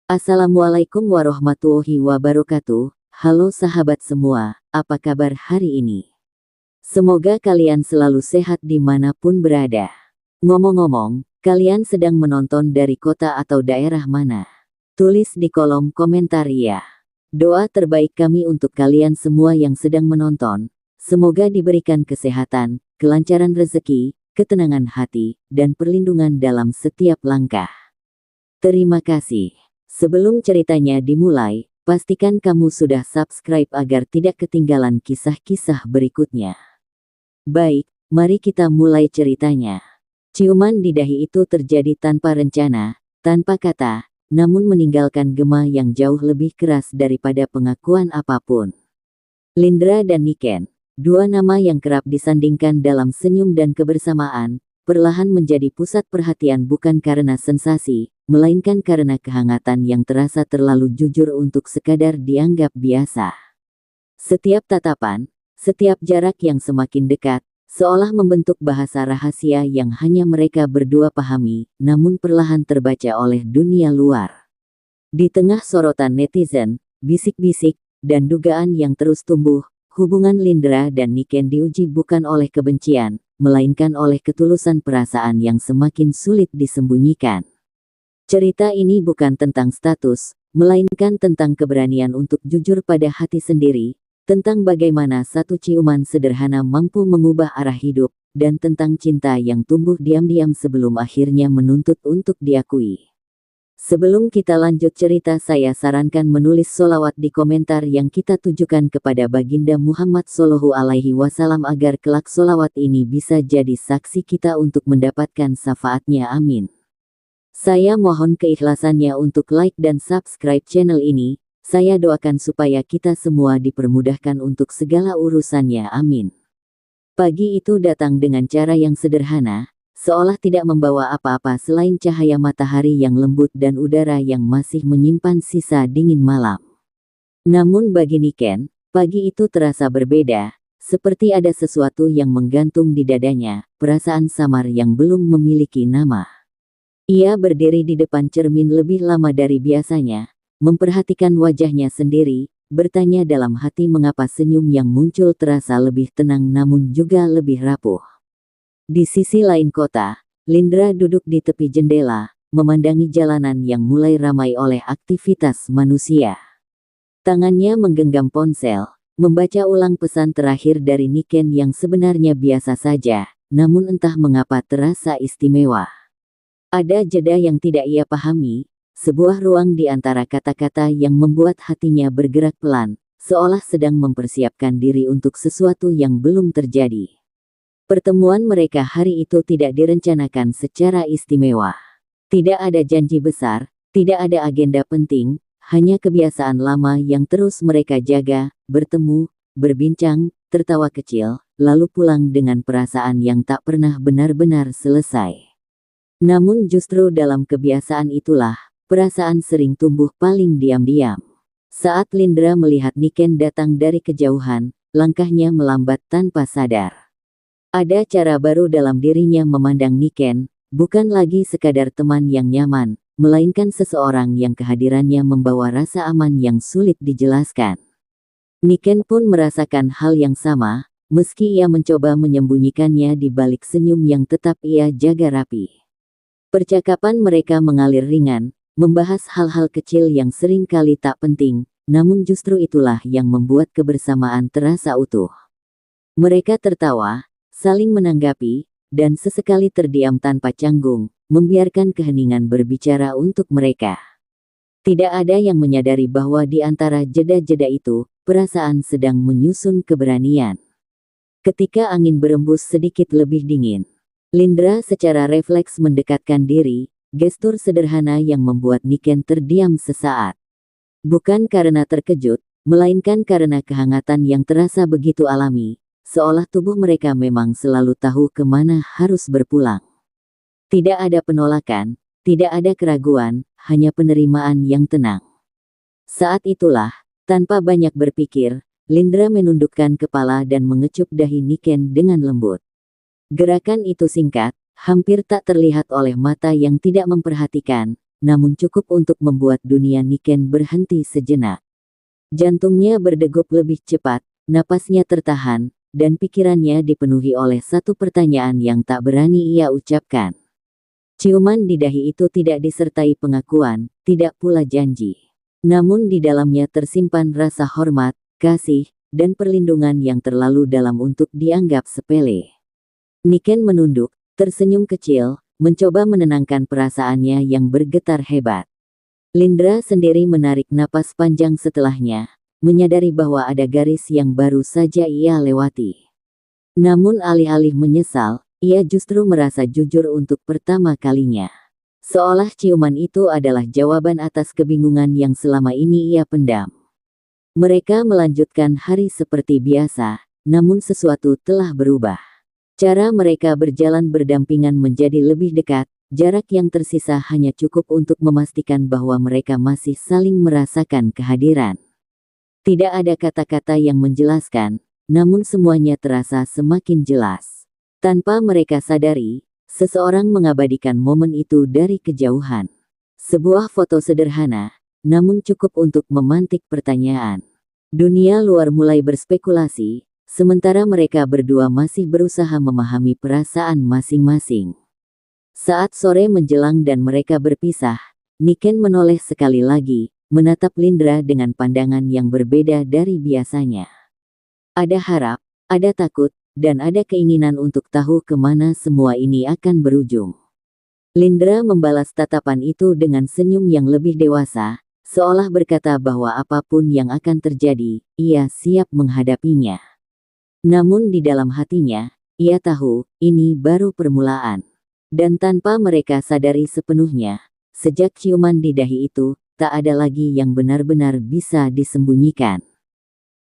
Assalamualaikum warahmatullahi wabarakatuh. Halo sahabat semua, apa kabar hari ini? Semoga kalian selalu sehat dimanapun berada. Ngomong-ngomong, kalian sedang menonton dari kota atau daerah mana? Tulis di kolom komentar ya. Doa terbaik kami untuk kalian semua yang sedang menonton. Semoga diberikan kesehatan, kelancaran rezeki, ketenangan hati, dan perlindungan dalam setiap langkah. Terima kasih. Sebelum ceritanya dimulai, pastikan kamu sudah subscribe agar tidak ketinggalan kisah-kisah berikutnya. Baik, mari kita mulai ceritanya. Ciuman di dahi itu terjadi tanpa rencana, tanpa kata, namun meninggalkan gema yang jauh lebih keras daripada pengakuan apapun. Lindra dan Niken, dua nama yang kerap disandingkan dalam senyum dan kebersamaan, perlahan menjadi pusat perhatian bukan karena sensasi, melainkan karena kehangatan yang terasa terlalu jujur untuk sekadar dianggap biasa. Setiap tatapan, setiap jarak yang semakin dekat, seolah membentuk bahasa rahasia yang hanya mereka berdua pahami, namun perlahan terbaca oleh dunia luar. Di tengah sorotan netizen, bisik-bisik, dan dugaan yang terus tumbuh, hubungan Lindra dan Niken diuji bukan oleh kebencian, melainkan oleh ketulusan perasaan yang semakin sulit disembunyikan. Cerita ini bukan tentang status, melainkan tentang keberanian untuk jujur pada hati sendiri, tentang bagaimana satu ciuman sederhana mampu mengubah arah hidup, dan tentang cinta yang tumbuh diam-diam sebelum akhirnya menuntut untuk diakui. Sebelum kita lanjut cerita, saya sarankan menulis sholawat di komentar yang kita tujukan kepada Baginda Muhammad Shallallahu Alaihi Wasallam agar kelak sholawat ini bisa jadi saksi kita untuk mendapatkan syafaatnya. Amin. Saya mohon keikhlasannya untuk like dan subscribe channel ini. Saya doakan supaya kita semua dipermudahkan untuk segala urusannya. Amin. Pagi itu datang dengan cara yang sederhana, seolah tidak membawa apa-apa selain cahaya matahari yang lembut dan udara yang masih menyimpan sisa dingin malam. Namun bagi Niken, pagi itu terasa berbeda, seperti ada sesuatu yang menggantung di dadanya, perasaan samar yang belum memiliki nama. Ia berdiri di depan cermin lebih lama dari biasanya, memperhatikan wajahnya sendiri, bertanya dalam hati mengapa senyum yang muncul terasa lebih tenang namun juga lebih rapuh. Di sisi lain kota, Lindra duduk di tepi jendela, memandangi jalanan yang mulai ramai oleh aktivitas manusia. Tangannya menggenggam ponsel, membaca ulang pesan terakhir dari Niken yang sebenarnya biasa saja, namun entah mengapa terasa istimewa. Ada jeda yang tidak ia pahami, sebuah ruang di antara kata-kata yang membuat hatinya bergerak pelan, seolah sedang mempersiapkan diri untuk sesuatu yang belum terjadi. Pertemuan mereka hari itu tidak direncanakan secara istimewa. Tidak ada janji besar, tidak ada agenda penting, hanya kebiasaan lama yang terus mereka jaga, bertemu, berbincang, tertawa kecil, lalu pulang dengan perasaan yang tak pernah benar-benar selesai. Namun justru dalam kebiasaan itulah, perasaan sering tumbuh paling diam-diam. Saat Lindra melihat Niken datang dari kejauhan, langkahnya melambat tanpa sadar. Ada cara baru dalam dirinya memandang Niken, bukan lagi sekadar teman yang nyaman, melainkan seseorang yang kehadirannya membawa rasa aman yang sulit dijelaskan. Niken pun merasakan hal yang sama, meski ia mencoba menyembunyikannya di balik senyum yang tetap ia jaga rapi. Percakapan mereka mengalir ringan, membahas hal-hal kecil yang sering kali tak penting, namun justru itulah yang membuat kebersamaan terasa utuh. Mereka tertawa, saling menanggapi, dan sesekali terdiam tanpa canggung, membiarkan keheningan berbicara untuk mereka. Tidak ada yang menyadari bahwa di antara jeda-jeda itu, perasaan sedang menyusun keberanian. Ketika angin berembus sedikit lebih dingin, Lindra secara refleks mendekatkan diri, gestur sederhana yang membuat Niken terdiam sesaat. Bukan karena terkejut, melainkan karena kehangatan yang terasa begitu alami, seolah tubuh mereka memang selalu tahu kemana harus berpulang. Tidak ada penolakan, tidak ada keraguan, hanya penerimaan yang tenang. Saat itulah, tanpa banyak berpikir, Lindra menundukkan kepala dan mengecup dahi Niken dengan lembut. Gerakan itu singkat, hampir tak terlihat oleh mata yang tidak memperhatikan, namun cukup untuk membuat dunia Niken berhenti sejenak. Jantungnya berdegup lebih cepat, napasnya tertahan, dan pikirannya dipenuhi oleh satu pertanyaan yang tak berani ia ucapkan. Ciuman di dahi itu tidak disertai pengakuan, tidak pula janji. Namun di dalamnya tersimpan rasa hormat, kasih, dan perlindungan yang terlalu dalam untuk dianggap sepele. Niken menunduk, tersenyum kecil, mencoba menenangkan perasaannya yang bergetar hebat. Lindra sendiri menarik napas panjang setelahnya, menyadari bahwa ada garis yang baru saja ia lewati. Namun alih-alih menyesal, ia justru merasa jujur untuk pertama kalinya. Seolah ciuman itu adalah jawaban atas kebingungan yang selama ini ia pendam. Mereka melanjutkan hari seperti biasa, namun sesuatu telah berubah. Cara mereka berjalan berdampingan menjadi lebih dekat, jarak yang tersisa hanya cukup untuk memastikan bahwa mereka masih saling merasakan kehadiran. Tidak ada kata-kata yang menjelaskan, namun semuanya terasa semakin jelas. Tanpa mereka sadari, seseorang mengabadikan momen itu dari kejauhan. Sebuah foto sederhana, namun cukup untuk memantik pertanyaan. Dunia luar mulai berspekulasi, sementara mereka berdua masih berusaha memahami perasaan masing-masing. Saat sore menjelang dan mereka berpisah, Niken menoleh sekali lagi, menatap Lindra dengan pandangan yang berbeda dari biasanya. Ada harap, ada takut, dan ada keinginan untuk tahu kemana semua ini akan berujung. Lindra membalas tatapan itu dengan senyum yang lebih dewasa, seolah berkata bahwa apapun yang akan terjadi, ia siap menghadapinya. Namun di dalam hatinya, ia tahu, ini baru permulaan. Dan tanpa mereka sadari sepenuhnya, sejak ciuman di dahi itu, tak ada lagi yang benar-benar bisa disembunyikan.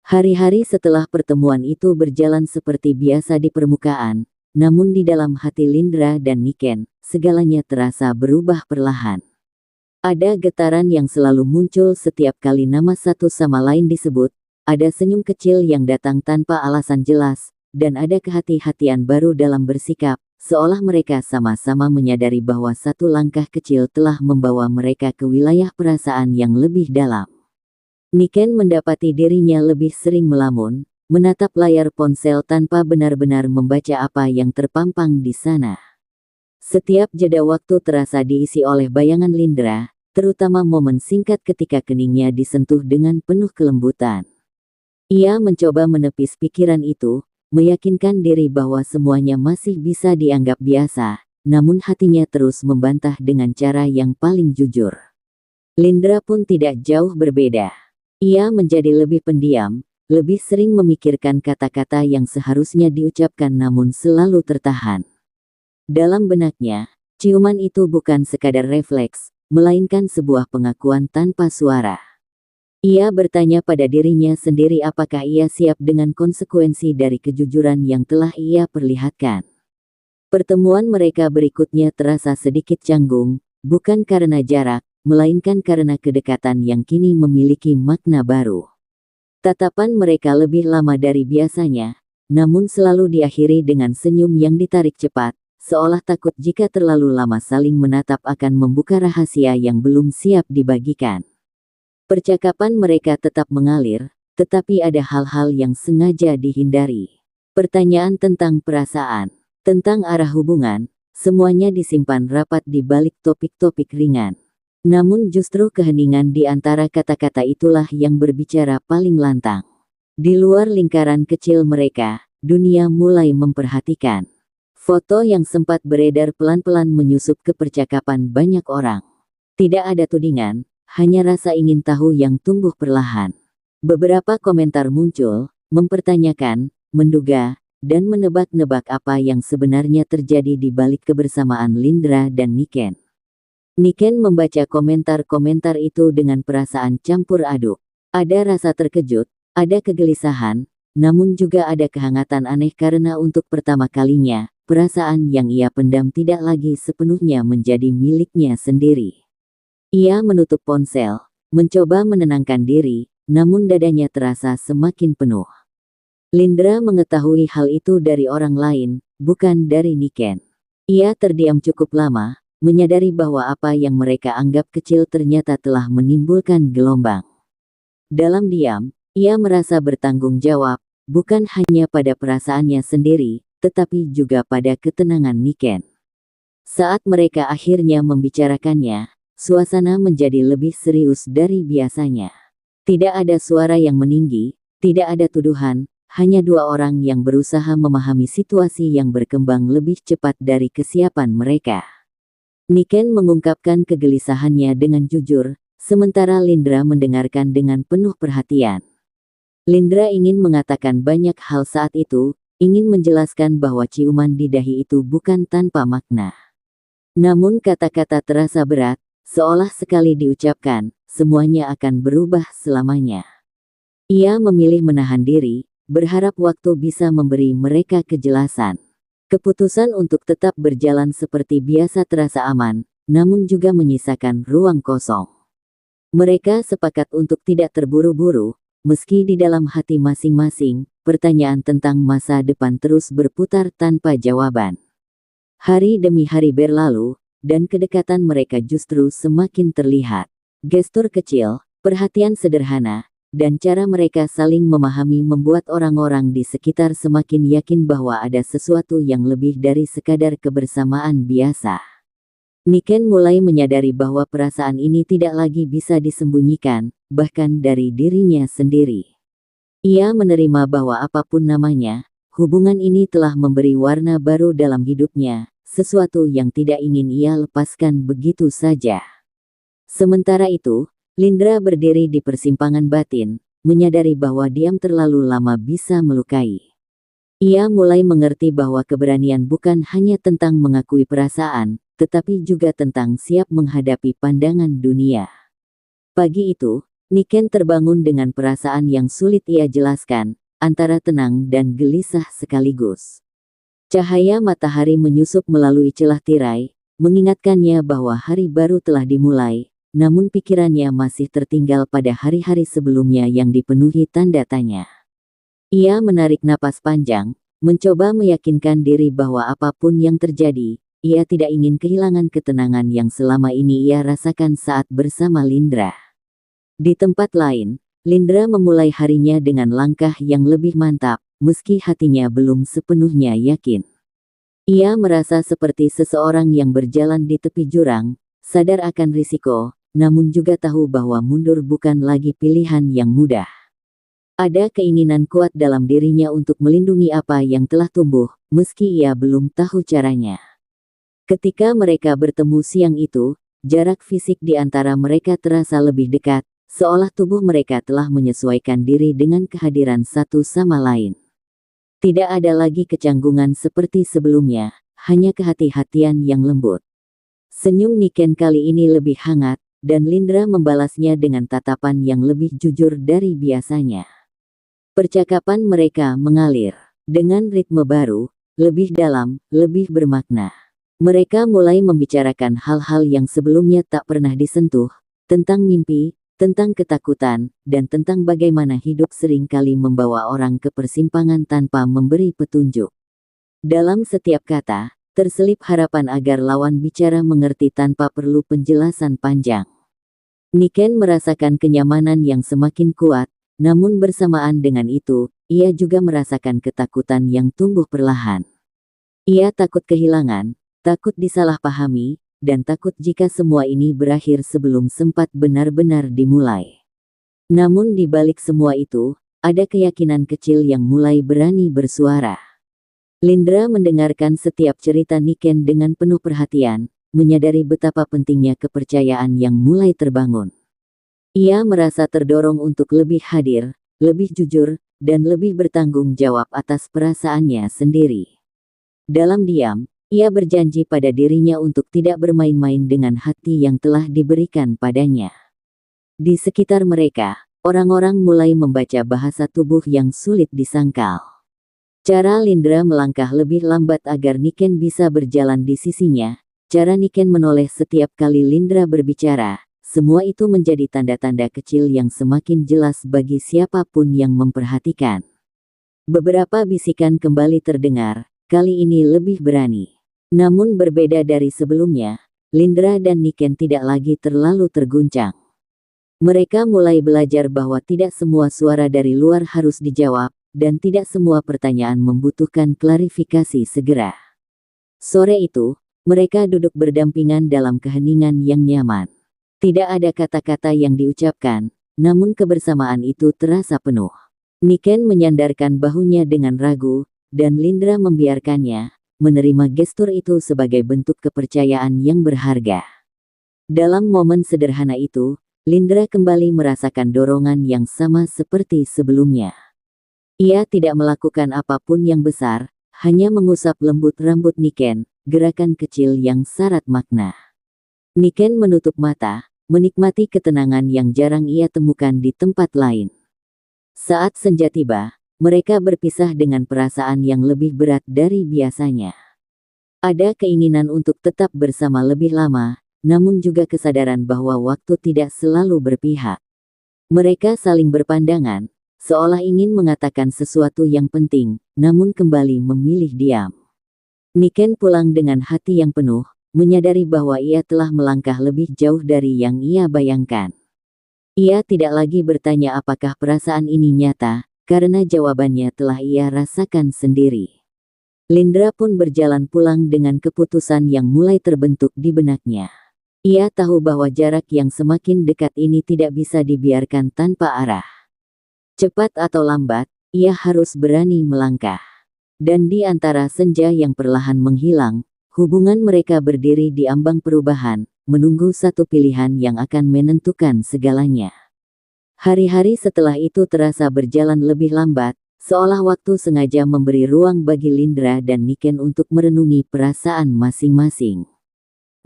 Hari-hari setelah pertemuan itu berjalan seperti biasa di permukaan, namun di dalam hati Lindra dan Niken, segalanya terasa berubah perlahan. Ada getaran yang selalu muncul setiap kali nama satu sama lain disebut, ada senyum kecil yang datang tanpa alasan jelas, dan ada kehati-hatian baru dalam bersikap, seolah mereka sama-sama menyadari bahwa satu langkah kecil telah membawa mereka ke wilayah perasaan yang lebih dalam. Niken mendapati dirinya lebih sering melamun, menatap layar ponsel tanpa benar-benar membaca apa yang terpampang di sana. Setiap jeda waktu terasa diisi oleh bayangan Lindra, terutama momen singkat ketika keningnya disentuh dengan penuh kelembutan. Ia mencoba menepis pikiran itu, meyakinkan diri bahwa semuanya masih bisa dianggap biasa, namun hatinya terus membantah dengan cara yang paling jujur. Lindra pun tidak jauh berbeda. Ia menjadi lebih pendiam, lebih sering memikirkan kata-kata yang seharusnya diucapkan namun selalu tertahan. Dalam benaknya, ciuman itu bukan sekadar refleks, melainkan sebuah pengakuan tanpa suara. Ia bertanya pada dirinya sendiri apakah ia siap dengan konsekuensi dari kejujuran yang telah ia perlihatkan. Pertemuan mereka berikutnya terasa sedikit canggung, bukan karena jarak, melainkan karena kedekatan yang kini memiliki makna baru. Tatapan mereka lebih lama dari biasanya, namun selalu diakhiri dengan senyum yang ditarik cepat, seolah takut jika terlalu lama saling menatap akan membuka rahasia yang belum siap dibagikan. Percakapan mereka tetap mengalir, tetapi ada hal-hal yang sengaja dihindari. Pertanyaan tentang perasaan, tentang arah hubungan, semuanya disimpan rapat di balik topik-topik ringan. Namun justru keheningan di antara kata-kata itulah yang berbicara paling lantang. Di luar lingkaran kecil mereka, dunia mulai memperhatikan. Foto yang sempat beredar pelan-pelan menyusup ke percakapan banyak orang. Tidak ada tudingan, hanya rasa ingin tahu yang tumbuh perlahan. Beberapa komentar muncul, mempertanyakan, menduga, dan menebak-nebak apa yang sebenarnya terjadi di balik kebersamaan Lindra dan Niken. Niken membaca komentar-komentar itu dengan perasaan campur aduk. Ada rasa terkejut, ada kegelisahan, namun juga ada kehangatan aneh karena untuk pertama kalinya, perasaan yang ia pendam tidak lagi sepenuhnya menjadi miliknya sendiri. Ia menutup ponsel, mencoba menenangkan diri, namun dadanya terasa semakin penuh. Lindra mengetahui hal itu dari orang lain, bukan dari Niken. Ia terdiam cukup lama, menyadari bahwa apa yang mereka anggap kecil ternyata telah menimbulkan gelombang. Dalam diam, ia merasa bertanggung jawab, bukan hanya pada perasaannya sendiri, tetapi juga pada ketenangan Niken. Saat mereka akhirnya membicarakannya, suasana menjadi lebih serius dari biasanya. Tidak ada suara yang meninggi, tidak ada tuduhan, hanya dua orang yang berusaha memahami situasi yang berkembang lebih cepat dari kesiapan mereka. Niken mengungkapkan kegelisahannya dengan jujur, sementara Lindra mendengarkan dengan penuh perhatian. Lindra ingin mengatakan banyak hal saat itu, ingin menjelaskan bahwa ciuman di dahi itu bukan tanpa makna. Namun kata-kata terasa berat, seolah sekali diucapkan, semuanya akan berubah selamanya. Ia memilih menahan diri, berharap waktu bisa memberi mereka kejelasan. Keputusan untuk tetap berjalan seperti biasa terasa aman, namun juga menyisakan ruang kosong. Mereka sepakat untuk tidak terburu-buru, meski di dalam hati masing-masing, pertanyaan tentang masa depan terus berputar tanpa jawaban. Hari demi hari berlalu, dan kedekatan mereka justru semakin terlihat. Gestur kecil, perhatian sederhana, dan cara mereka saling memahami membuat orang-orang di sekitar semakin yakin bahwa ada sesuatu yang lebih dari sekadar kebersamaan biasa. Niken mulai menyadari bahwa perasaan ini tidak lagi bisa disembunyikan, bahkan dari dirinya sendiri. Ia menerima bahwa apapun namanya, hubungan ini telah memberi warna baru dalam hidupnya, sesuatu yang tidak ingin ia lepaskan begitu saja. Sementara itu, Lindra berdiri di persimpangan batin, menyadari bahwa diam terlalu lama bisa melukai. Ia mulai mengerti bahwa keberanian bukan hanya tentang mengakui perasaan, tetapi juga tentang siap menghadapi pandangan dunia. Pagi itu, Niken terbangun dengan perasaan yang sulit ia jelaskan, antara tenang dan gelisah sekaligus. Cahaya matahari menyusup melalui celah tirai, mengingatkannya bahwa hari baru telah dimulai, namun pikirannya masih tertinggal pada hari-hari sebelumnya yang dipenuhi tanda tanya. Ia menarik napas panjang, mencoba meyakinkan diri bahwa apapun yang terjadi, ia tidak ingin kehilangan ketenangan yang selama ini ia rasakan saat bersama Lindra. Di tempat lain, Lindra memulai harinya dengan langkah yang lebih mantap, meski hatinya belum sepenuhnya yakin. Ia merasa seperti seseorang yang berjalan di tepi jurang, sadar akan risiko, namun juga tahu bahwa mundur bukan lagi pilihan yang mudah. Ada keinginan kuat dalam dirinya untuk melindungi apa yang telah tumbuh, meski ia belum tahu caranya. Ketika mereka bertemu siang itu, jarak fisik di antara mereka terasa lebih dekat, seolah tubuh mereka telah menyesuaikan diri dengan kehadiran satu sama lain. Tidak ada lagi kecanggungan seperti sebelumnya, hanya kehati-hatian yang lembut. Senyum Niken kali ini lebih hangat, dan Lindra membalasnya dengan tatapan yang lebih jujur dari biasanya. Percakapan mereka mengalir dengan ritme baru, lebih dalam, lebih bermakna. Mereka mulai membicarakan hal-hal yang sebelumnya tak pernah disentuh, tentang mimpi, tentang ketakutan, dan tentang bagaimana hidup seringkali membawa orang ke persimpangan tanpa memberi petunjuk. Dalam setiap kata, terselip harapan agar lawan bicara mengerti tanpa perlu penjelasan panjang. Niken merasakan kenyamanan yang semakin kuat, namun bersamaan dengan itu, ia juga merasakan ketakutan yang tumbuh perlahan. Ia takut kehilangan, takut disalahpahami, dan takut jika semua ini berakhir sebelum sempat benar-benar dimulai. Namun di balik semua itu, ada keyakinan kecil yang mulai berani bersuara. Lindra mendengarkan setiap cerita Niken dengan penuh perhatian, menyadari betapa pentingnya kepercayaan yang mulai terbangun. Ia merasa terdorong untuk lebih hadir, lebih jujur, dan lebih bertanggung jawab atas perasaannya sendiri. Dalam diam, ia berjanji pada dirinya untuk tidak bermain-main dengan hati yang telah diberikan padanya. Di sekitar mereka, orang-orang mulai membaca bahasa tubuh yang sulit disangkal. Cara Lindra melangkah lebih lambat agar Niken bisa berjalan di sisinya, cara Niken menoleh setiap kali Lindra berbicara, semua itu menjadi tanda-tanda kecil yang semakin jelas bagi siapapun yang memperhatikan. Beberapa bisikan kembali terdengar, kali ini lebih berani. Namun berbeda dari sebelumnya, Lindra dan Niken tidak lagi terlalu terguncang. Mereka mulai belajar bahwa tidak semua suara dari luar harus dijawab, dan tidak semua pertanyaan membutuhkan klarifikasi segera. Sore itu, mereka duduk berdampingan dalam keheningan yang nyaman. Tidak ada kata-kata yang diucapkan, namun kebersamaan itu terasa penuh. Niken menyandarkan bahunya dengan ragu, dan Lindra membiarkannya, menerima gestur itu sebagai bentuk kepercayaan yang berharga. Dalam momen sederhana itu, Lindra kembali merasakan dorongan yang sama seperti sebelumnya. Ia tidak melakukan apapun yang besar, hanya mengusap lembut rambut Niken, gerakan kecil yang syarat makna. Niken menutup mata, menikmati ketenangan yang jarang ia temukan di tempat lain. Saat senja tiba, mereka berpisah dengan perasaan yang lebih berat dari biasanya. Ada keinginan untuk tetap bersama lebih lama, namun juga kesadaran bahwa waktu tidak selalu berpihak. Mereka saling berpandangan, seolah ingin mengatakan sesuatu yang penting, namun kembali memilih diam. Niken pulang dengan hati yang penuh, menyadari bahwa ia telah melangkah lebih jauh dari yang ia bayangkan. Ia tidak lagi bertanya apakah perasaan ini nyata, karena jawabannya telah ia rasakan sendiri. Lindra pun berjalan pulang dengan keputusan yang mulai terbentuk di benaknya. Ia tahu bahwa jarak yang semakin dekat ini tidak bisa dibiarkan tanpa arah. Cepat atau lambat, ia harus berani melangkah. Dan di antara senja yang perlahan menghilang, hubungan mereka berdiri di ambang perubahan, menunggu satu pilihan yang akan menentukan segalanya. Hari-hari setelah itu terasa berjalan lebih lambat, seolah waktu sengaja memberi ruang bagi Lindra dan Niken untuk merenungi perasaan masing-masing.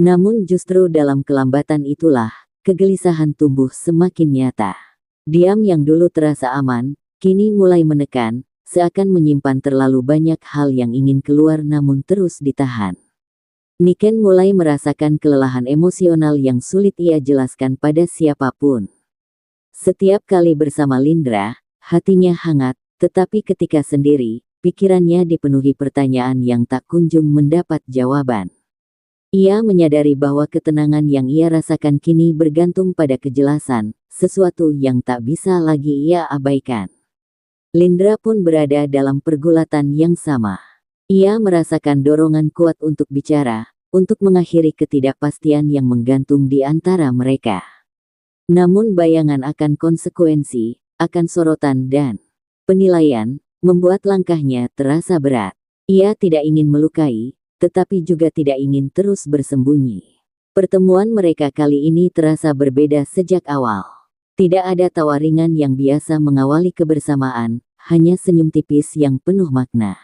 Namun justru dalam kelambatan itulah, kegelisahan tumbuh semakin nyata. Diam yang dulu terasa aman, kini mulai menekan, seakan menyimpan terlalu banyak hal yang ingin keluar namun terus ditahan. Niken mulai merasakan kelelahan emosional yang sulit ia jelaskan pada siapapun. Setiap kali bersama Lindra, hatinya hangat, tetapi ketika sendiri, pikirannya dipenuhi pertanyaan yang tak kunjung mendapat jawaban. Ia menyadari bahwa ketenangan yang ia rasakan kini bergantung pada kejelasan, sesuatu yang tak bisa lagi ia abaikan. Lindra pun berada dalam pergulatan yang sama. Ia merasakan dorongan kuat untuk bicara, untuk mengakhiri ketidakpastian yang menggantung di antara mereka. Namun bayangan akan konsekuensi, akan sorotan dan penilaian, membuat langkahnya terasa berat. Ia tidak ingin melukai, tetapi juga tidak ingin terus bersembunyi. Pertemuan mereka kali ini terasa berbeda sejak awal. Tidak ada tawa ringan yang biasa mengawali kebersamaan, hanya senyum tipis yang penuh makna.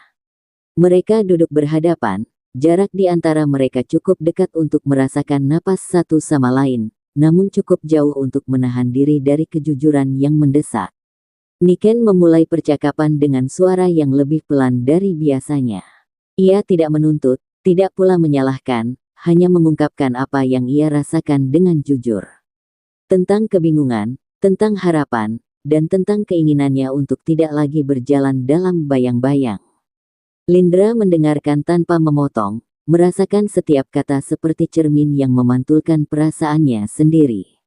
Mereka duduk berhadapan, jarak di antara mereka cukup dekat untuk merasakan napas satu sama lain, namun cukup jauh untuk menahan diri dari kejujuran yang mendesak. Niken memulai percakapan dengan suara yang lebih pelan dari biasanya. Ia tidak menuntut, tidak pula menyalahkan, hanya mengungkapkan apa yang ia rasakan dengan jujur. Tentang kebingungan, tentang harapan, dan tentang keinginannya untuk tidak lagi berjalan dalam bayang-bayang. Lindra mendengarkan tanpa memotong, merasakan setiap kata seperti cermin yang memantulkan perasaannya sendiri.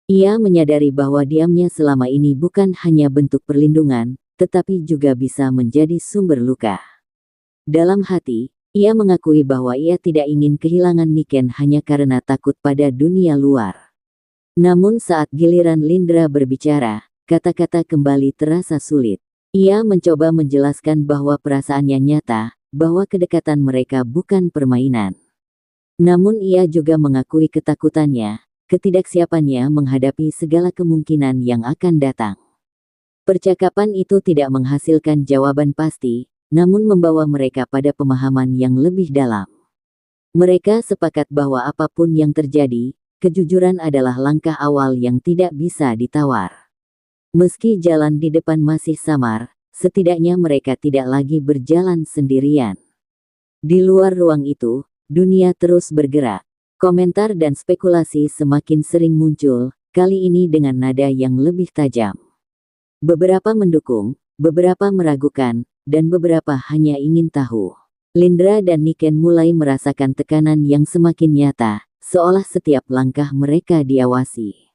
Ia menyadari bahwa diamnya selama ini bukan hanya bentuk perlindungan, tetapi juga bisa menjadi sumber luka. Dalam hati, ia mengakui bahwa ia tidak ingin kehilangan Niken hanya karena takut pada dunia luar. Namun saat giliran Lindra berbicara, kata-kata kembali terasa sulit. Ia mencoba menjelaskan bahwa perasaannya nyata, bahwa kedekatan mereka bukan permainan. Namun ia juga mengakui ketakutannya, ketidaksiapannya menghadapi segala kemungkinan yang akan datang. Percakapan itu tidak menghasilkan jawaban pasti, namun membawa mereka pada pemahaman yang lebih dalam. Mereka sepakat bahwa apapun yang terjadi, kejujuran adalah langkah awal yang tidak bisa ditawar. Meski jalan di depan masih samar, setidaknya mereka tidak lagi berjalan sendirian. Di luar ruang itu, dunia terus bergerak. Komentar dan spekulasi semakin sering muncul, kali ini dengan nada yang lebih tajam. Beberapa mendukung, beberapa meragukan, dan beberapa hanya ingin tahu. Lindra dan Niken mulai merasakan tekanan yang semakin nyata, seolah setiap langkah mereka diawasi.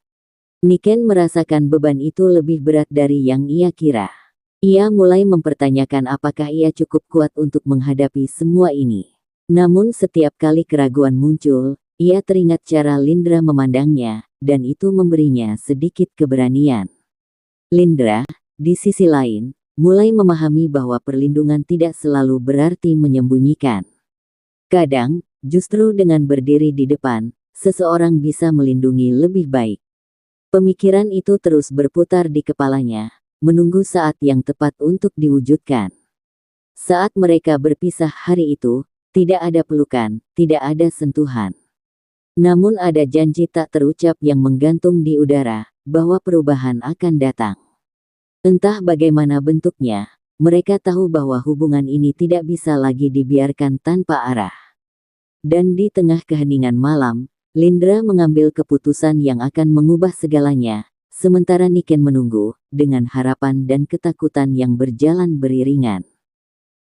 Niken merasakan beban itu lebih berat dari yang ia kira. Ia mulai mempertanyakan apakah ia cukup kuat untuk menghadapi semua ini. Namun setiap kali keraguan muncul, ia teringat cara Lindra memandangnya, dan itu memberinya sedikit keberanian. Lindra, di sisi lain, mulai memahami bahwa perlindungan tidak selalu berarti menyembunyikan. Kadang, justru dengan berdiri di depan, seseorang bisa melindungi lebih baik. Pemikiran itu terus berputar di kepalanya, menunggu saat yang tepat untuk diwujudkan. Saat mereka berpisah hari itu, tidak ada pelukan, tidak ada sentuhan. Namun ada janji tak terucap yang menggantung di udara, bahwa perubahan akan datang. Entah bagaimana bentuknya, mereka tahu bahwa hubungan ini tidak bisa lagi dibiarkan tanpa arah. Dan di tengah keheningan malam, Lindra mengambil keputusan yang akan mengubah segalanya, sementara Niken menunggu, dengan harapan dan ketakutan yang berjalan beriringan.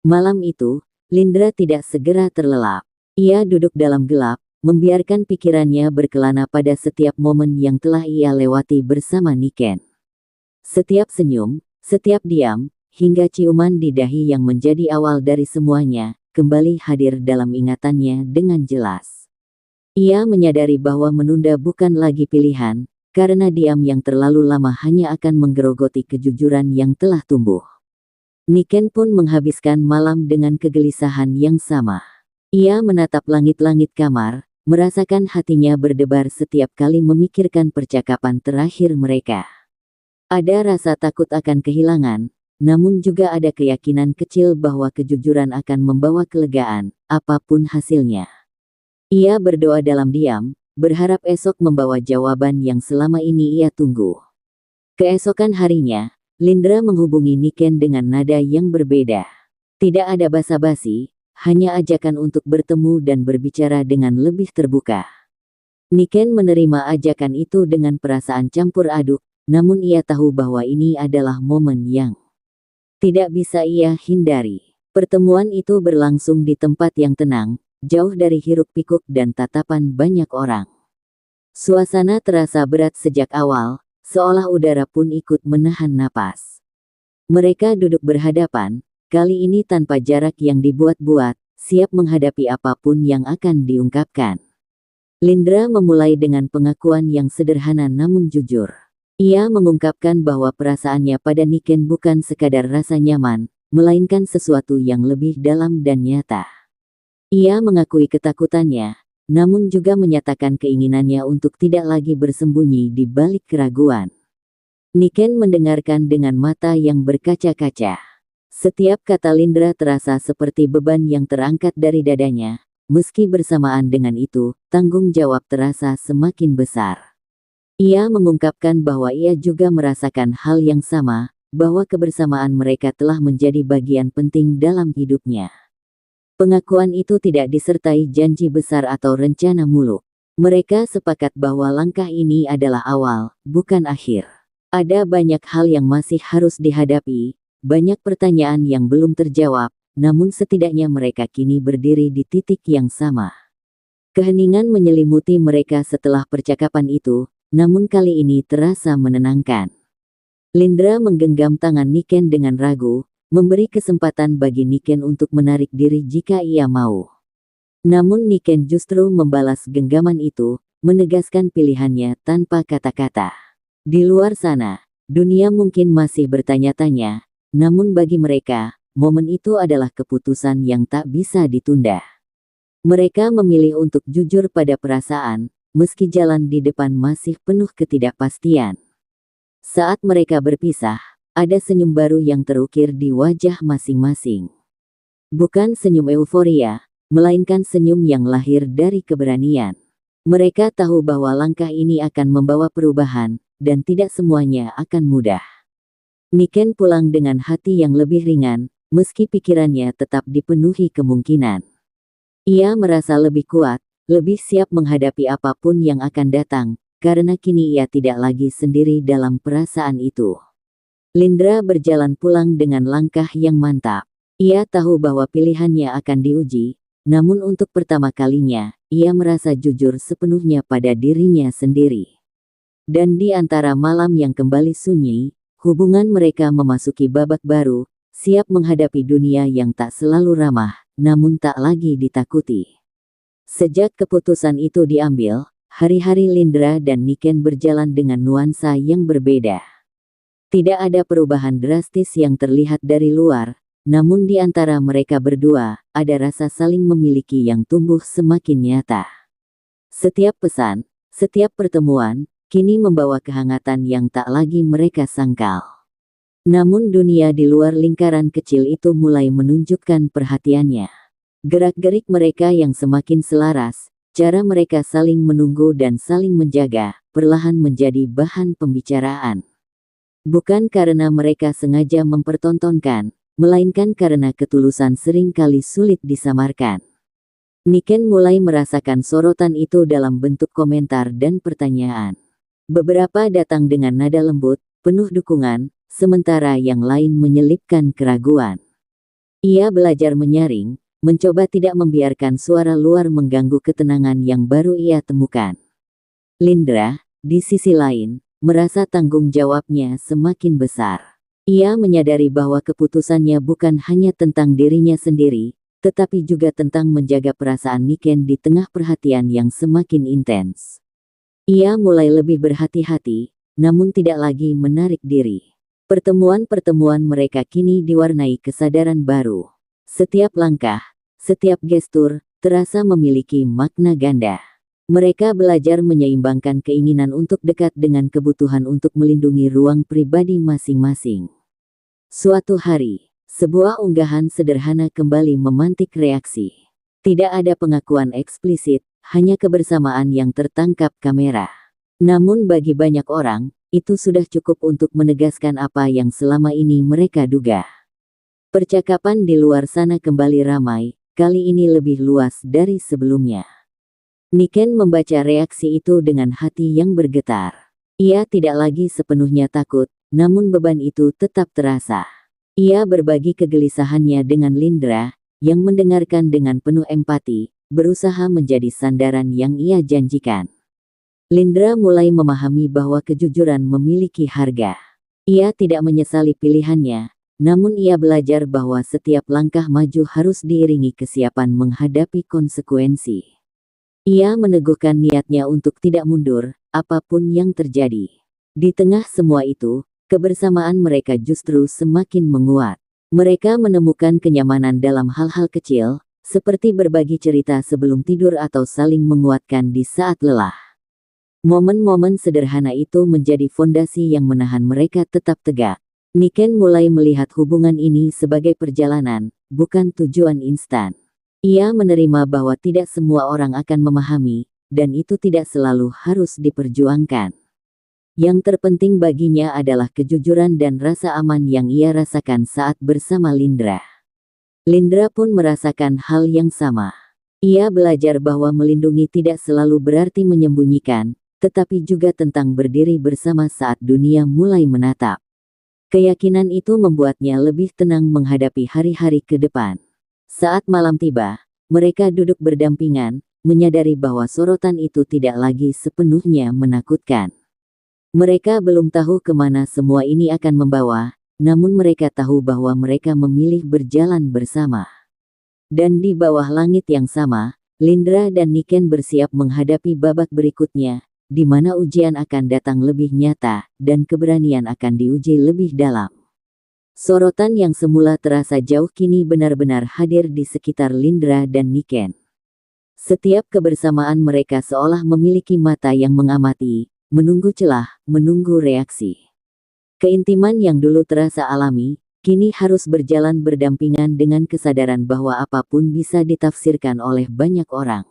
Malam itu, Lindra tidak segera terlelap. Ia duduk dalam gelap, membiarkan pikirannya berkelana pada setiap momen yang telah ia lewati bersama Niken. Setiap senyum, setiap diam, hingga ciuman di dahi yang menjadi awal dari semuanya, kembali hadir dalam ingatannya dengan jelas. Ia menyadari bahwa menunda bukan lagi pilihan, karena diam yang terlalu lama hanya akan menggerogoti kejujuran yang telah tumbuh. Niken pun menghabiskan malam dengan kegelisahan yang sama. Ia menatap langit-langit kamar, merasakan hatinya berdebar setiap kali memikirkan percakapan terakhir mereka. Ada rasa takut akan kehilangan, namun juga ada keyakinan kecil bahwa kejujuran akan membawa kelegaan, apapun hasilnya. Ia berdoa dalam diam, berharap esok membawa jawaban yang selama ini ia tunggu. Keesokan harinya, Lindra menghubungi Niken dengan nada yang berbeda. Tidak ada basa-basi, hanya ajakan untuk bertemu dan berbicara dengan lebih terbuka. Niken menerima ajakan itu dengan perasaan campur aduk, namun ia tahu bahwa ini adalah momen yang tidak bisa ia hindari. Pertemuan itu berlangsung di tempat yang tenang, jauh dari hiruk-pikuk dan tatapan banyak orang. Suasana terasa berat sejak awal, seolah udara pun ikut menahan napas. Mereka duduk berhadapan, kali ini tanpa jarak yang dibuat-buat, siap menghadapi apapun yang akan diungkapkan. Lindra memulai dengan pengakuan yang sederhana namun jujur. Ia mengungkapkan bahwa perasaannya pada Niken bukan sekadar rasa nyaman, melainkan sesuatu yang lebih dalam dan nyata. Ia mengakui ketakutannya, namun juga menyatakan keinginannya untuk tidak lagi bersembunyi di balik keraguan. Niken mendengarkan dengan mata yang berkaca-kaca. Setiap kata Lindra terasa seperti beban yang terangkat dari dadanya, meski bersamaan dengan itu, tanggung jawab terasa semakin besar. Ia mengungkapkan bahwa ia juga merasakan hal yang sama, bahwa kebersamaan mereka telah menjadi bagian penting dalam hidupnya. Pengakuan itu tidak disertai janji besar atau rencana muluk. Mereka sepakat bahwa langkah ini adalah awal, bukan akhir. Ada banyak hal yang masih harus dihadapi, banyak pertanyaan yang belum terjawab, namun setidaknya mereka kini berdiri di titik yang sama. Keheningan menyelimuti mereka setelah percakapan itu, namun kali ini terasa menenangkan. Lindra menggenggam tangan Niken dengan ragu, memberi kesempatan bagi Niken untuk menarik diri jika ia mau. Namun Niken justru membalas genggaman itu, menegaskan pilihannya tanpa kata-kata. Di luar sana, dunia mungkin masih bertanya-tanya, namun bagi mereka, momen itu adalah keputusan yang tak bisa ditunda. Mereka memilih untuk jujur pada perasaan, meski jalan di depan masih penuh ketidakpastian. Saat mereka berpisah, ada senyum baru yang terukir di wajah masing-masing. Bukan senyum euforia, melainkan senyum yang lahir dari keberanian. Mereka tahu bahwa langkah ini akan membawa perubahan, dan tidak semuanya akan mudah. Niken pulang dengan hati yang lebih ringan, meski pikirannya tetap dipenuhi kemungkinan. Ia merasa lebih kuat, lebih siap menghadapi apapun yang akan datang, karena kini ia tidak lagi sendiri dalam perasaan itu. Lindra berjalan pulang dengan langkah yang mantap. Ia tahu bahwa pilihannya akan diuji, namun untuk pertama kalinya, ia merasa jujur sepenuhnya pada dirinya sendiri. Dan di antara malam yang kembali sunyi, hubungan mereka memasuki babak baru, siap menghadapi dunia yang tak selalu ramah, namun tak lagi ditakuti. Sejak keputusan itu diambil, hari-hari Lindra dan Niken berjalan dengan nuansa yang berbeda. Tidak ada perubahan drastis yang terlihat dari luar, namun di antara mereka berdua, ada rasa saling memiliki yang tumbuh semakin nyata. Setiap pesan, setiap pertemuan, kini membawa kehangatan yang tak lagi mereka sangkal. Namun dunia di luar lingkaran kecil itu mulai menunjukkan perhatiannya. Gerak-gerik mereka yang semakin selaras, cara mereka saling menunggu dan saling menjaga, perlahan menjadi bahan pembicaraan. Bukan karena mereka sengaja mempertontonkan, melainkan karena ketulusan sering kali sulit disamarkan. Niken mulai merasakan sorotan itu dalam bentuk komentar dan pertanyaan. Beberapa datang dengan nada lembut, penuh dukungan, sementara yang lain menyelipkan keraguan. Ia belajar menyaring, mencoba tidak membiarkan suara luar mengganggu ketenangan yang baru ia temukan. Lindra, di sisi lain, merasa tanggung jawabnya semakin besar. Ia menyadari bahwa keputusannya bukan hanya tentang dirinya sendiri, tetapi juga tentang menjaga perasaan Niken di tengah perhatian yang semakin intens. Ia mulai lebih berhati-hati, namun tidak lagi menarik diri. Pertemuan-pertemuan mereka kini diwarnai kesadaran baru. Setiap langkah, setiap gestur, terasa memiliki makna ganda. Mereka belajar menyeimbangkan keinginan untuk dekat dengan kebutuhan untuk melindungi ruang pribadi masing-masing. Suatu hari, sebuah unggahan sederhana kembali memantik reaksi. Tidak ada pengakuan eksplisit, hanya kebersamaan yang tertangkap kamera. Namun bagi banyak orang, itu sudah cukup untuk menegaskan apa yang selama ini mereka duga. Percakapan di luar sana kembali ramai, kali ini lebih luas dari sebelumnya. Niken membaca reaksi itu dengan hati yang bergetar. Ia tidak lagi sepenuhnya takut, namun beban itu tetap terasa. Ia berbagi kegelisahannya dengan Lindra, yang mendengarkan dengan penuh empati, berusaha menjadi sandaran yang ia janjikan. Lindra mulai memahami bahwa kejujuran memiliki harga. Ia tidak menyesali pilihannya, namun ia belajar bahwa setiap langkah maju harus diiringi kesiapan menghadapi konsekuensi. Ia meneguhkan niatnya untuk tidak mundur, apapun yang terjadi. Di tengah semua itu, kebersamaan mereka justru semakin menguat. Mereka menemukan kenyamanan dalam hal-hal kecil, seperti berbagi cerita sebelum tidur atau saling menguatkan di saat lelah. Momen-momen sederhana itu menjadi fondasi yang menahan mereka tetap tegak. Niken mulai melihat hubungan ini sebagai perjalanan, bukan tujuan instan. Ia menerima bahwa tidak semua orang akan memahami, dan itu tidak selalu harus diperjuangkan. Yang terpenting baginya adalah kejujuran dan rasa aman yang ia rasakan saat bersama Lindra. Lindra pun merasakan hal yang sama. Ia belajar bahwa melindungi tidak selalu berarti menyembunyikan, tetapi juga tentang berdiri bersama saat dunia mulai menatap. Keyakinan itu membuatnya lebih tenang menghadapi hari-hari ke depan. Saat malam tiba, mereka duduk berdampingan, menyadari bahwa sorotan itu tidak lagi sepenuhnya menakutkan. Mereka belum tahu kemana semua ini akan membawa, namun mereka tahu bahwa mereka memilih berjalan bersama. Dan di bawah langit yang sama, Lindra dan Niken bersiap menghadapi babak berikutnya, di mana ujian akan datang lebih nyata, dan keberanian akan diuji lebih dalam. Sorotan yang semula terasa jauh kini benar-benar hadir di sekitar Lindra dan Niken. Setiap kebersamaan mereka seolah memiliki mata yang mengamati, menunggu celah, menunggu reaksi. Keintiman yang dulu terasa alami, kini harus berjalan berdampingan dengan kesadaran bahwa apapun bisa ditafsirkan oleh banyak orang.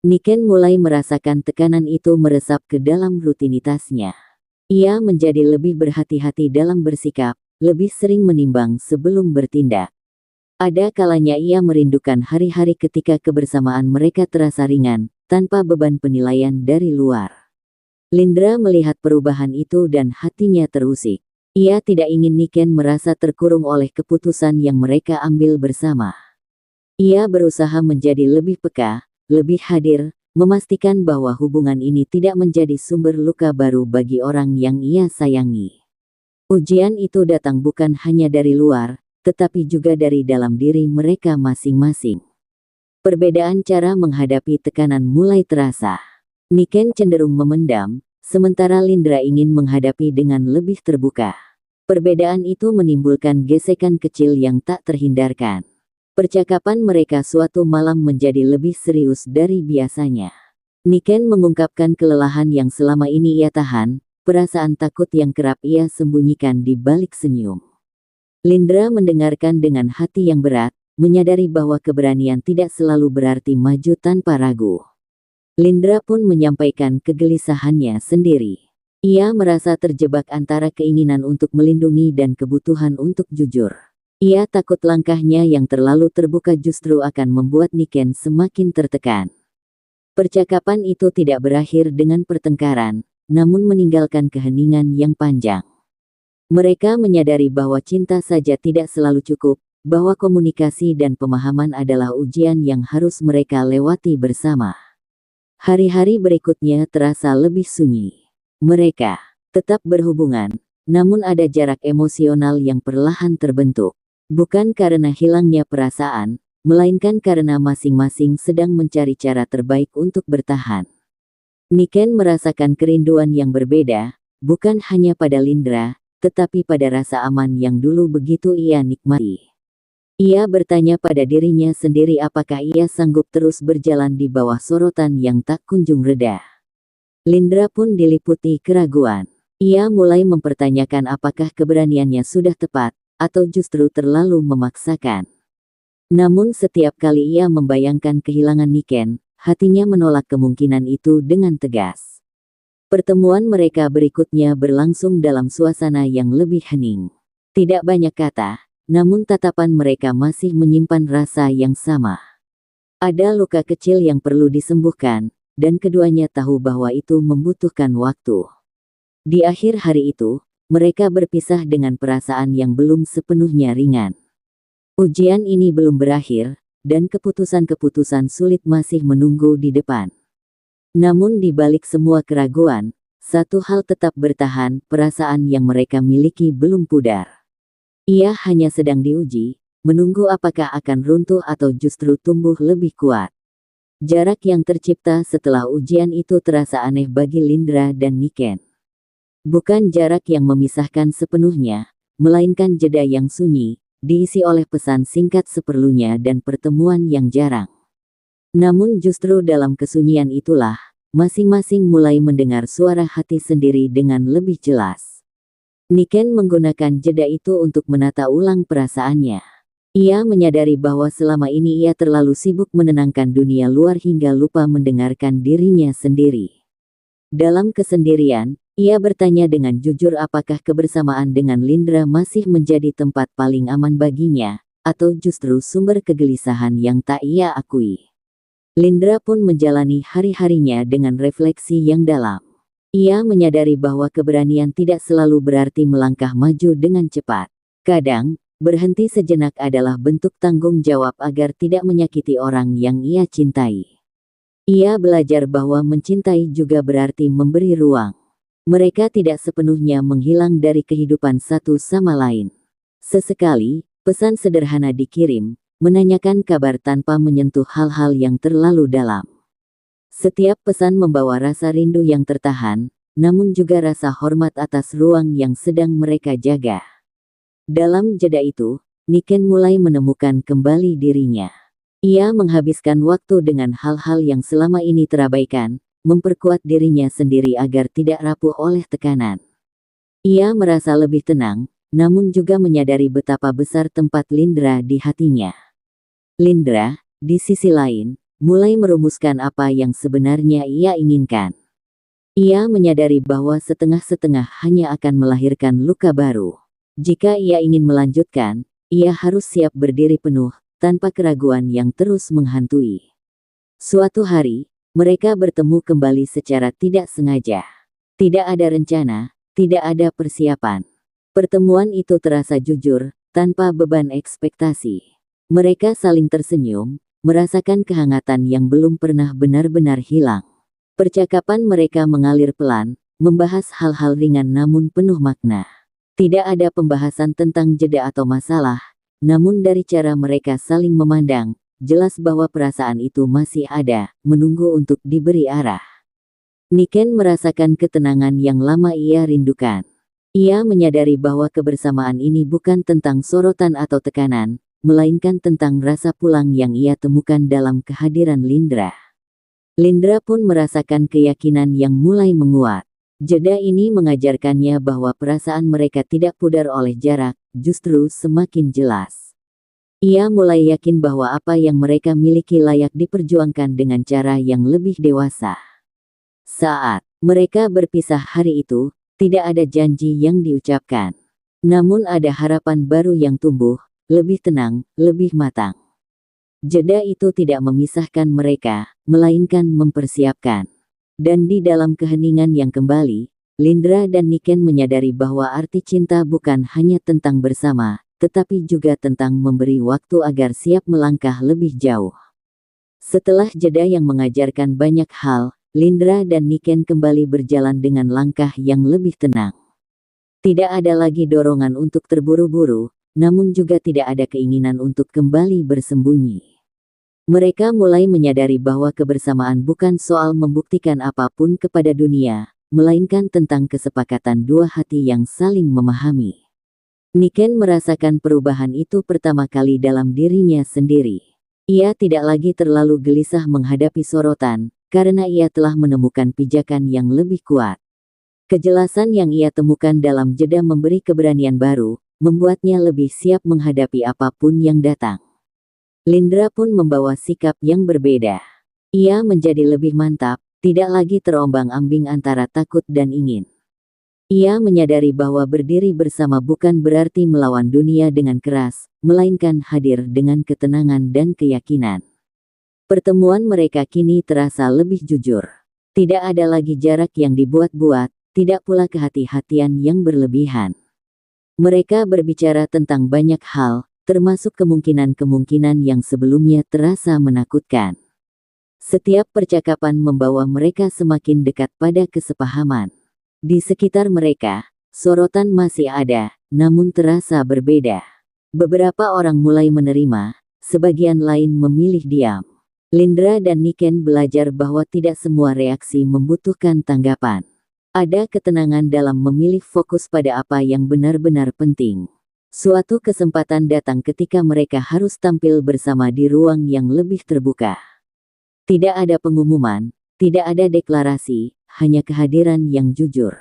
Niken mulai merasakan tekanan itu meresap ke dalam rutinitasnya. Ia menjadi lebih berhati-hati dalam bersikap, lebih sering menimbang sebelum bertindak. Ada kalanya ia merindukan hari-hari ketika kebersamaan mereka terasa ringan, tanpa beban penilaian dari luar. Lindra melihat perubahan itu dan hatinya terusik. Ia tidak ingin Niken merasa terkurung oleh keputusan yang mereka ambil bersama. Ia berusaha menjadi lebih peka, lebih hadir, memastikan bahwa hubungan ini tidak menjadi sumber luka baru bagi orang yang ia sayangi. Ujian itu datang bukan hanya dari luar, tetapi juga dari dalam diri mereka masing-masing. Perbedaan cara menghadapi tekanan mulai terasa. Niken cenderung memendam, sementara Lindra ingin menghadapi dengan lebih terbuka. Perbedaan itu menimbulkan gesekan kecil yang tak terhindarkan. Percakapan mereka suatu malam menjadi lebih serius dari biasanya. Niken mengungkapkan kelelahan yang selama ini ia tahan, perasaan takut yang kerap ia sembunyikan di balik senyum. Lindra mendengarkan dengan hati yang berat, menyadari bahwa keberanian tidak selalu berarti maju tanpa ragu. Lindra pun menyampaikan kegelisahannya sendiri. Ia merasa terjebak antara keinginan untuk melindungi dan kebutuhan untuk jujur. Ia takut langkahnya yang terlalu terbuka justru akan membuat Niken semakin tertekan. Percakapan itu tidak berakhir dengan pertengkaran, namun meninggalkan keheningan yang panjang. Mereka menyadari bahwa cinta saja tidak selalu cukup, bahwa komunikasi dan pemahaman adalah ujian yang harus mereka lewati bersama. Hari-hari berikutnya terasa lebih sunyi. Mereka tetap berhubungan, namun ada jarak emosional yang perlahan terbentuk. Bukan karena hilangnya perasaan, melainkan karena masing-masing sedang mencari cara terbaik untuk bertahan. Niken merasakan kerinduan yang berbeda, bukan hanya pada Lindra, tetapi pada rasa aman yang dulu begitu ia nikmati. Ia bertanya pada dirinya sendiri apakah ia sanggup terus berjalan di bawah sorotan yang tak kunjung reda. Lindra pun diliputi keraguan. Ia mulai mempertanyakan apakah keberaniannya sudah tepat, atau justru terlalu memaksakan. Namun setiap kali ia membayangkan kehilangan Niken, hatinya menolak kemungkinan itu dengan tegas. Pertemuan mereka berikutnya berlangsung dalam suasana yang lebih hening. Tidak banyak kata, namun tatapan mereka masih menyimpan rasa yang sama. Ada luka kecil yang perlu disembuhkan, dan keduanya tahu bahwa itu membutuhkan waktu. Di akhir hari itu, mereka berpisah dengan perasaan yang belum sepenuhnya ringan. Ujian ini belum berakhir, dan keputusan-keputusan sulit masih menunggu di depan. Namun di balik semua keraguan, satu hal tetap bertahan, perasaan yang mereka miliki belum pudar. Ia hanya sedang diuji, menunggu apakah akan runtuh atau justru tumbuh lebih kuat. Jarak yang tercipta setelah ujian itu terasa aneh bagi Lindra dan Niken. Bukan jarak yang memisahkan sepenuhnya, melainkan jeda yang sunyi, diisi oleh pesan singkat seperlunya dan pertemuan yang jarang. Namun justru dalam kesunyian itulah, masing-masing mulai mendengar suara hati sendiri dengan lebih jelas. Niken menggunakan jeda itu untuk menata ulang perasaannya. Ia menyadari bahwa selama ini ia terlalu sibuk menenangkan dunia luar hingga lupa mendengarkan dirinya sendiri. Dalam kesendirian, ia bertanya dengan jujur apakah kebersamaan dengan Lindra masih menjadi tempat paling aman baginya, atau justru sumber kegelisahan yang tak ia akui. Lindra pun menjalani hari-harinya dengan refleksi yang dalam. Ia menyadari bahwa keberanian tidak selalu berarti melangkah maju dengan cepat. Kadang, berhenti sejenak adalah bentuk tanggung jawab agar tidak menyakiti orang yang ia cintai. Ia belajar bahwa mencintai juga berarti memberi ruang. Mereka tidak sepenuhnya menghilang dari kehidupan satu sama lain. Sesekali, pesan sederhana dikirim, menanyakan kabar tanpa menyentuh hal-hal yang terlalu dalam. Setiap pesan membawa rasa rindu yang tertahan, namun juga rasa hormat atas ruang yang sedang mereka jaga. Dalam jeda itu, Niken mulai menemukan kembali dirinya. Ia menghabiskan waktu dengan hal-hal yang selama ini terabaikan, memperkuat dirinya sendiri agar tidak rapuh oleh tekanan. Ia merasa lebih tenang, namun juga menyadari betapa besar tempat Lindra di hatinya. Lindra, di sisi lain, mulai merumuskan apa yang sebenarnya ia inginkan. Ia menyadari bahwa setengah-setengah hanya akan melahirkan luka baru. Jika ia ingin melanjutkan, ia harus siap berdiri penuh, tanpa keraguan yang terus menghantui. Suatu hari, mereka bertemu kembali secara tidak sengaja. Tidak ada rencana, tidak ada persiapan. Pertemuan itu terasa jujur, tanpa beban ekspektasi. Mereka saling tersenyum, merasakan kehangatan yang belum pernah benar-benar hilang. Percakapan mereka mengalir pelan, membahas hal-hal ringan namun penuh makna. Tidak ada pembahasan tentang jeda atau masalah, namun dari cara mereka saling memandang, jelas bahwa perasaan itu masih ada, menunggu untuk diberi arah. Niken merasakan ketenangan yang lama ia rindukan. Ia menyadari bahwa kebersamaan ini bukan tentang sorotan atau tekanan, melainkan tentang rasa pulang yang ia temukan dalam kehadiran Lindra. Lindra pun merasakan keyakinan yang mulai menguat. Jeda ini mengajarkannya bahwa perasaan mereka tidak pudar oleh jarak, justru semakin jelas. Ia mulai yakin bahwa apa yang mereka miliki layak diperjuangkan dengan cara yang lebih dewasa. Saat mereka berpisah hari itu, tidak ada janji yang diucapkan. Namun ada harapan baru yang tumbuh, lebih tenang, lebih matang. Jeda itu tidak memisahkan mereka, melainkan mempersiapkan. Dan di dalam keheningan yang kembali, Lindra dan Niken menyadari bahwa arti cinta bukan hanya tentang bersama, tetapi juga tentang memberi waktu agar siap melangkah lebih jauh. Setelah jeda yang mengajarkan banyak hal, Lindra dan Niken kembali berjalan dengan langkah yang lebih tenang. Tidak ada lagi dorongan untuk terburu-buru, namun juga tidak ada keinginan untuk kembali bersembunyi. Mereka mulai menyadari bahwa kebersamaan bukan soal membuktikan apapun kepada dunia, melainkan tentang kesepakatan dua hati yang saling memahami. Niken merasakan perubahan itu pertama kali dalam dirinya sendiri. Ia tidak lagi terlalu gelisah menghadapi sorotan, karena ia telah menemukan pijakan yang lebih kuat. Kejelasan yang ia temukan dalam jeda memberi keberanian baru, membuatnya lebih siap menghadapi apapun yang datang. Lindra pun membawa sikap yang berbeda. Ia menjadi lebih mantap, tidak lagi terombang-ambing antara takut dan ingin. Ia menyadari bahwa berdiri bersama bukan berarti melawan dunia dengan keras, melainkan hadir dengan ketenangan dan keyakinan. Pertemuan mereka kini terasa lebih jujur. Tidak ada lagi jarak yang dibuat-buat, tidak pula kehati-hatian yang berlebihan. Mereka berbicara tentang banyak hal, termasuk kemungkinan-kemungkinan yang sebelumnya terasa menakutkan. Setiap percakapan membawa mereka semakin dekat pada kesepahaman. Di sekitar mereka, sorotan masih ada, namun terasa berbeda. Beberapa orang mulai menerima, sebagian lain memilih diam. Lindra dan Niken belajar bahwa tidak semua reaksi membutuhkan tanggapan. Ada ketenangan dalam memilih fokus pada apa yang benar-benar penting. Suatu kesempatan datang ketika mereka harus tampil bersama di ruang yang lebih terbuka. Tidak ada pengumuman, tidak ada deklarasi, hanya kehadiran yang jujur.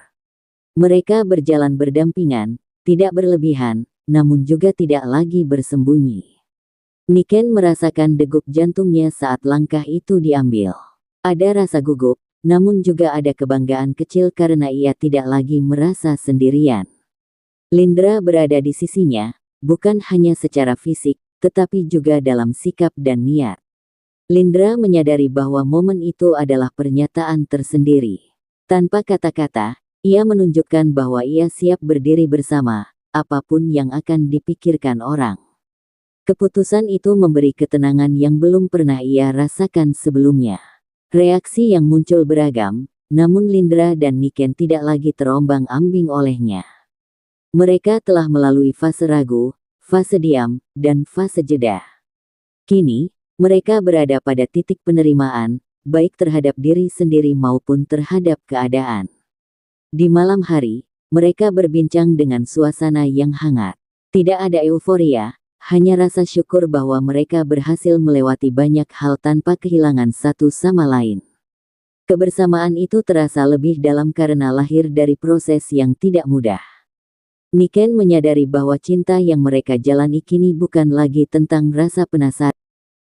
Mereka berjalan berdampingan, tidak berlebihan, namun juga tidak lagi bersembunyi. Niken merasakan degup jantungnya saat langkah itu diambil. Ada rasa gugup, namun juga ada kebanggaan kecil karena ia tidak lagi merasa sendirian. Lindra berada di sisinya, bukan hanya secara fisik, tetapi juga dalam sikap dan niat. Lindra menyadari bahwa momen itu adalah pernyataan tersendiri. Tanpa kata-kata, ia menunjukkan bahwa ia siap berdiri bersama, apapun yang akan dipikirkan orang. Keputusan itu memberi ketenangan yang belum pernah ia rasakan sebelumnya. Reaksi yang muncul beragam, namun Lindra dan Niken tidak lagi terombang-ambing olehnya. Mereka telah melalui fase ragu, fase diam, dan fase jeda. Kini, mereka berada pada titik penerimaan, baik terhadap diri sendiri maupun terhadap keadaan. Di malam hari, mereka berbincang dengan suasana yang hangat. Tidak ada euforia, hanya rasa syukur bahwa mereka berhasil melewati banyak hal tanpa kehilangan satu sama lain. Kebersamaan itu terasa lebih dalam karena lahir dari proses yang tidak mudah. Niken menyadari bahwa cinta yang mereka jalani kini bukan lagi tentang rasa penasaran.